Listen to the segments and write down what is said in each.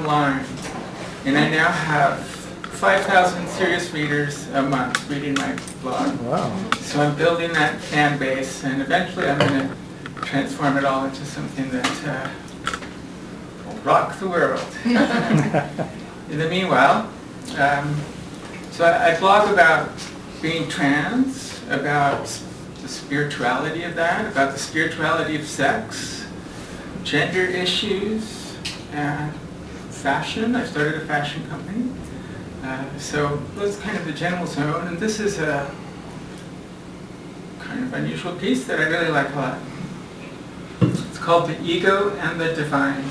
Salon, and I now have 5,000 serious readers a month reading my blog. Wow. So I'm building that fan base, and eventually I'm going to transform it all into something that will rock the world. In the meanwhile, so I blog about being trans, about the spirituality of that, about the spirituality of sex, gender issues, and fashion. I started a fashion company. So that's kind of the general zone, and this is a kind of unusual piece that I really like a lot. It's called The Ego and the Divine.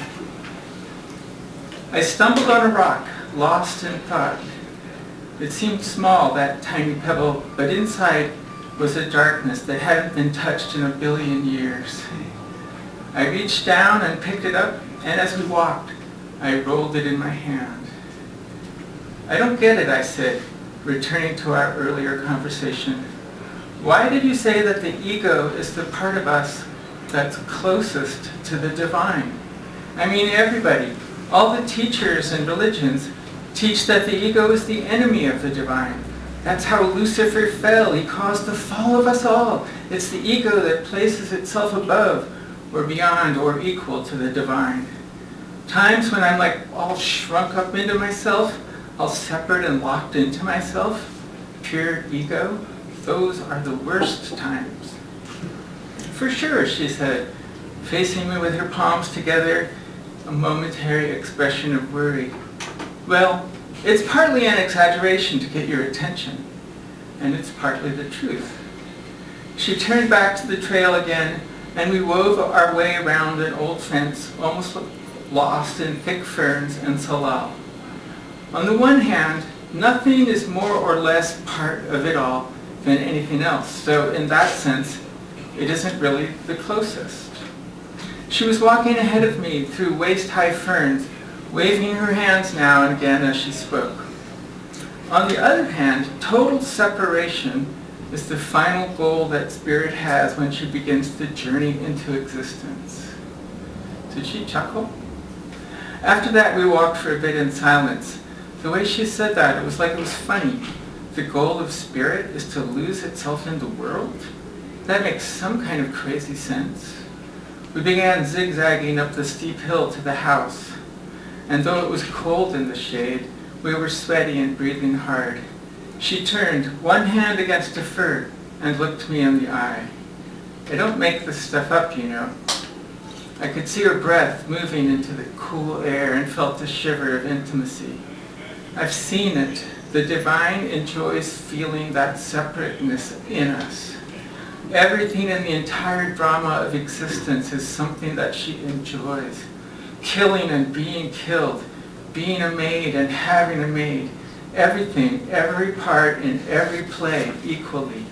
I stumbled on a rock, lost in thought. It seemed small, that tiny pebble, but inside was a darkness that hadn't been touched in a billion years. I reached down and picked it up, and as we walked, I rolled it in my hand. I don't get it, I said, returning to our earlier conversation. Why did you say that the ego is the part of us that's closest to the divine? I mean, everybody, all the teachers and religions teach that the ego is the enemy of the divine. That's how Lucifer fell. He caused the fall of us all. It's the ego that places itself above or beyond or equal to the divine. Times when I'm like all shrunk up into myself, all separate and locked into myself, pure ego, those are the worst times. For sure, she said, facing me with her palms together, a momentary expression of worry. Well, it's partly an exaggeration to get your attention, and it's partly the truth. She turned back to the trail again, and we wove our way around an old fence, almost lost in thick ferns and salal. On the one hand, nothing is more or less part of it all than anything else, so in that sense, it isn't really the closest. She was walking ahead of me through waist-high ferns, waving her hands now and again as she spoke. On the other hand, total separation is the final goal that spirit has when she begins to journey into existence. Did she chuckle? After that, we walked for a bit in silence. The way she said that, it was like it was funny. The goal of spirit is to lose itself in the world? That makes some kind of crazy sense. We began zigzagging up the steep hill to the house. And though it was cold in the shade, we were sweaty and breathing hard. She turned, one hand against a fir, and looked me in the eye. I don't make this stuff up, you know. I could see her breath moving into the cool air and felt the shiver of intimacy. I've seen it. The divine enjoys feeling that separateness in us. Everything in the entire drama of existence is something that she enjoys. Killing and being killed, being a maid and having a maid, everything, every part in every play equally.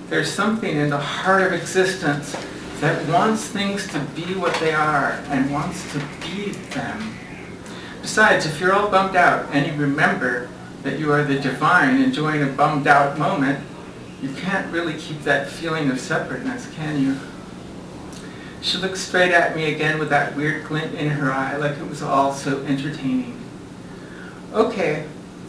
There's something in the heart of existence that wants things to be what they are and wants to be them. Besides, if you're all bummed out and you remember that you are the divine enjoying a bummed out moment, you can't really keep that feeling of separateness, can you? She looked straight at me again with that weird glint in her eye, like it was all so entertaining. Okay,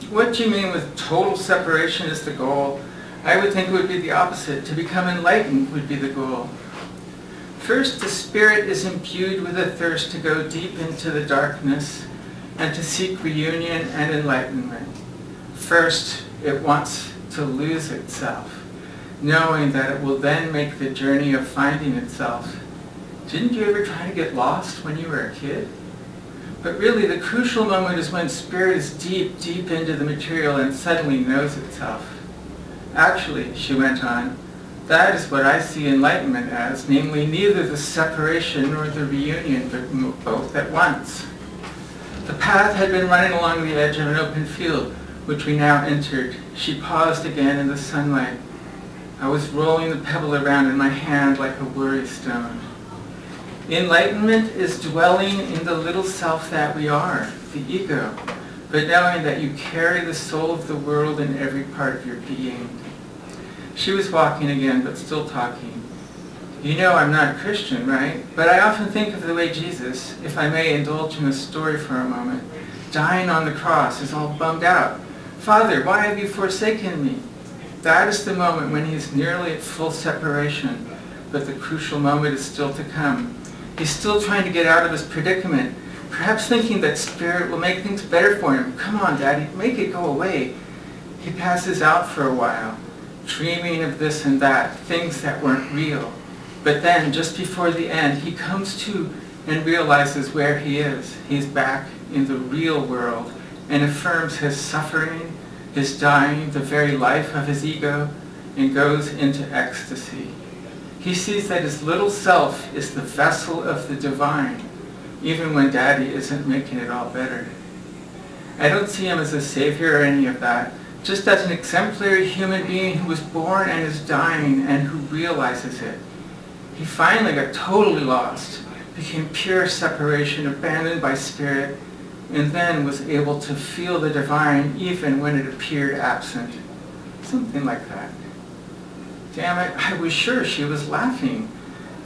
what do you mean with total separation is the goal? I would think it would be the opposite. To become enlightened would be the goal. First, the spirit is imbued with a thirst to go deep into the darkness and to seek reunion and enlightenment. First, it wants to lose itself, knowing that it will then make the journey of finding itself. Didn't you ever try to get lost when you were a kid? But really, the crucial moment is when spirit is deep, deep into the material and suddenly knows itself. Actually, she went on, that is what I see enlightenment as, namely neither the separation nor the reunion, but both at once. The path had been running along the edge of an open field, which we now entered. She paused again in the sunlight. I was rolling the pebble around in my hand like a worry stone. Enlightenment is dwelling in the little self that we are, the ego, but knowing that you carry the soul of the world in every part of your being. She was walking again, but still talking. You know I'm not a Christian, right? But I often think of the way Jesus, if I may indulge in a story for a moment, dying on the cross is all bummed out. Father, why have you forsaken me? That is the moment when he's nearly at full separation, but the crucial moment is still to come. He's still trying to get out of his predicament, perhaps thinking that Spirit will make things better for him. Come on, Daddy, make it go away. He passes out for a while, dreaming of this and that, things that weren't real. But then, just before the end, he comes to and realizes where he is. He's back in the real world and affirms his suffering, his dying, the very life of his ego, and goes into ecstasy. He sees that his little self is the vessel of the divine, even when Daddy isn't making it all better. I don't see him as a savior or any of that, just as an exemplary human being who was born and is dying and who realizes it. He finally got totally lost, became pure separation, abandoned by Spirit, and then was able to feel the divine even when it appeared absent. Something like that. Damn it, I was sure she was laughing.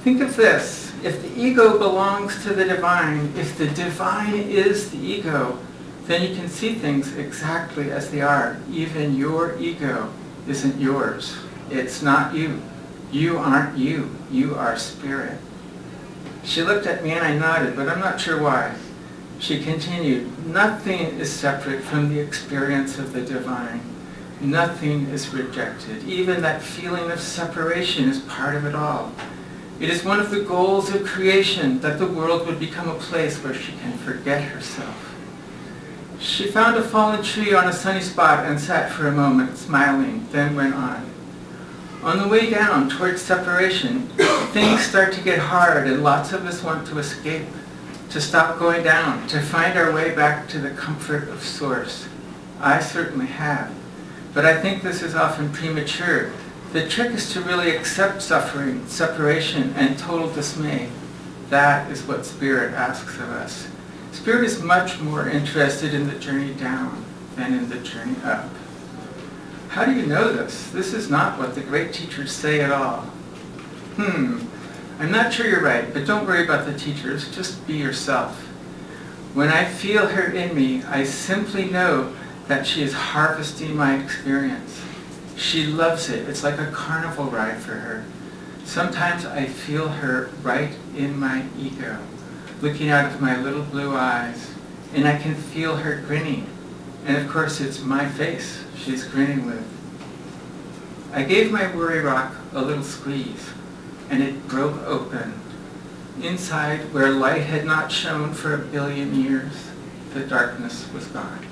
Think of this. If the ego belongs to the divine, if the divine is the ego, then you can see things exactly as they are. Even your ego isn't yours. It's not you. You aren't you. You are Spirit. She looked at me and I nodded, but I'm not sure why. She continued, nothing is separate from the experience of the divine. Nothing is rejected. Even that feeling of separation is part of it all. It is one of the goals of creation that the world would become a place where she can forget herself. She found a fallen tree on a sunny spot and sat for a moment, smiling, then went on. On the way down towards separation, things start to get hard and lots of us want to escape, to stop going down, to find our way back to the comfort of Source. I certainly have. But I think this is often premature. The trick is to really accept suffering, separation, and total dismay. That is what Spirit asks of us. Spirit is much more interested in the journey down than in the journey up. How do you know this? This is not what the great teachers say at all. I'm not sure you're right, but don't worry about the teachers. Just be yourself. When I feel her in me, I simply know that she is harvesting my experience. She loves it. It's like a carnival ride for her. Sometimes I feel her right in my ego, looking out of my little blue eyes, and I can feel her grinning. And of course it's my face she's grinning with. I gave my worry rock a little squeeze, and it broke open. Inside, where light had not shone for 1 billion years, the darkness was gone.